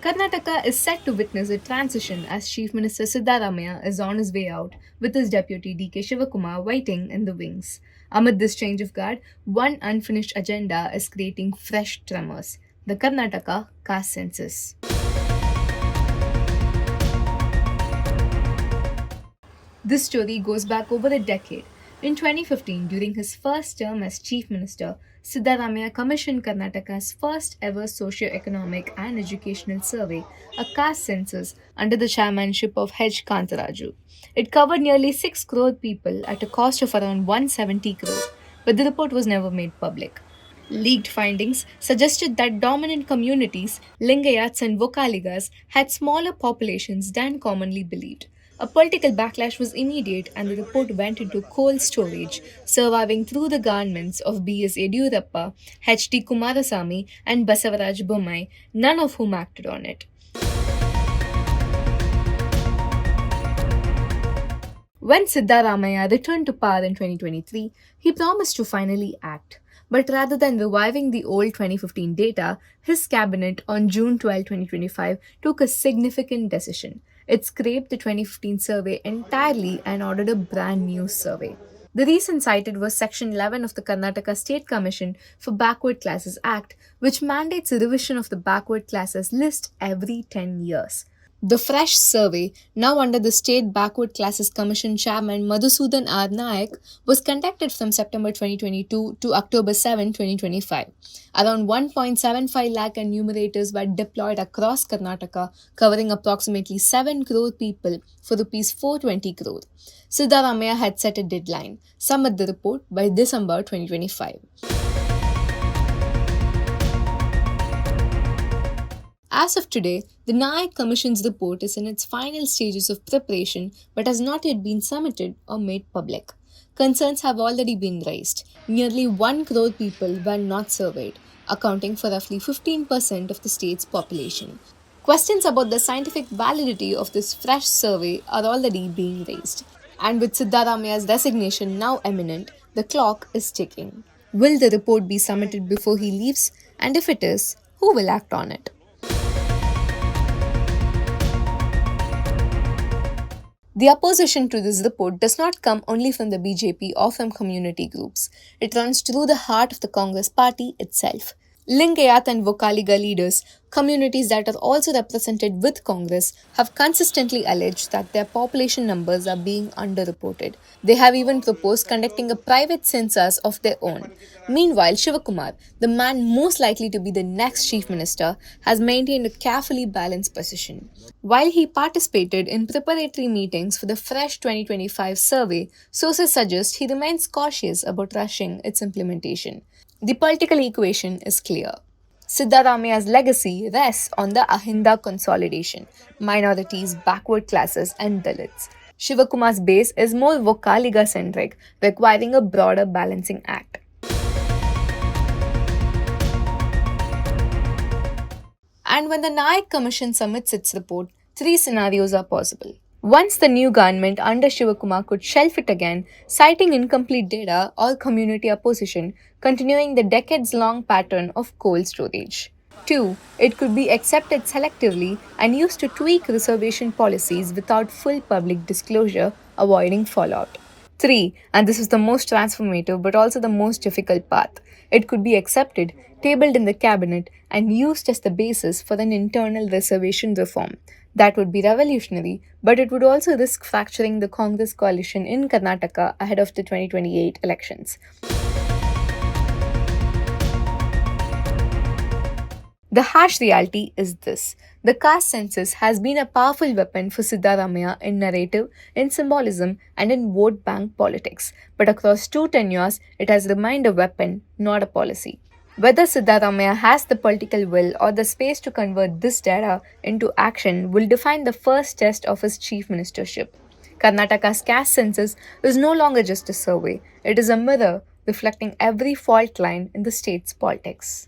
Karnataka is set to witness a transition as Chief Minister Siddaramaiah is on his way out, with his deputy DK Shivakumar waiting in the wings. Amid this change of guard, one unfinished agenda is creating fresh tremors: the Karnataka caste census. This story goes back over a decade. In 2015, during his first term as Chief Minister, Siddaramaiah commissioned Karnataka's first ever socio-economic and educational survey, a caste census, under the chairmanship of H. Kantaraju. It covered nearly 6 crore people at a cost of around 170 crore, but the report was never made public. Leaked findings suggested that dominant communities, Lingayats and Vokaligas, had smaller populations than commonly believed. A political backlash was immediate and the report went into cold storage, surviving through the governments of B.S. Yediyurappa, H.D. Kumarasamy, and Basavaraj Bommai, none of whom acted on it. When Siddaramaiah returned to power in 2023, he promised to finally act. But rather than reviving the old 2015 data, his cabinet on June 12, 2025 took a significant decision. It scrapped the 2015 survey entirely and ordered a brand new survey. The reason cited was Section 11 of the Karnataka State Commission for Backward Classes Act, which mandates a revision of the backward classes list every 10 years. The fresh survey, now under the State Backward Classes Commission Chairman Madhusudan R. Nayak, was conducted from September 2022 to October 7, 2025. Around 1.75 lakh enumerators were deployed across Karnataka, covering approximately 7 crore people for Rs 420 crore. Siddaramaiah had set a deadline: submit the report by December 2025. As of today, the Nayak Commission's report is in its final stages of preparation but has not yet been submitted or made public. Concerns have already been raised. Nearly 1 crore people were not surveyed, accounting for roughly 15% of the state's population. Questions about the scientific validity of this fresh survey are already being raised. And with Siddaramaiah's resignation now imminent, the clock is ticking. Will the report be submitted before he leaves? And if it is, who will act on it? The opposition to this report does not come only from the BJP or from community groups. It runs through the heart of the Congress party itself. Lingayat and Vokaliga leaders, communities that are also represented with Congress, have consistently alleged that their population numbers are being underreported. They have even proposed conducting a private census of their own. Meanwhile, Shivakumar, the man most likely to be the next chief minister, has maintained a carefully balanced position. While he participated in preparatory meetings for the fresh 2025 survey, sources suggest he remains cautious about rushing its implementation. The political equation is clear. Siddaramaiah's legacy rests on the Ahinda consolidation, minorities, backward classes, and Dalits. Shivakumar's base is more Vokaliga-centric, requiring a broader balancing act. And when the Nayak Commission submits its report, 3 scenarios are possible. Once the new government under Shivakumar could shelf it again, citing incomplete data or community opposition, continuing the decades-long pattern of cold storage. 2. It could be accepted selectively and used to tweak reservation policies without full public disclosure, avoiding fallout. 3. And this is the most transformative but also the most difficult path. It could be accepted, tabled in the cabinet, and used as the basis for an internal reservation reform. That would be revolutionary, but it would also risk fracturing the Congress coalition in Karnataka ahead of the 2028 elections. The harsh reality is this: the caste census has been a powerful weapon for Siddaramaiah in narrative, in symbolism, and in vote bank politics. But across 2 tenures, it has remained a weapon, not a policy. Whether Siddaramaiah has the political will or the space to convert this data into action will define the first test of his chief ministership. Karnataka's caste census is no longer just a survey, it is a mirror reflecting every fault line in the state's politics.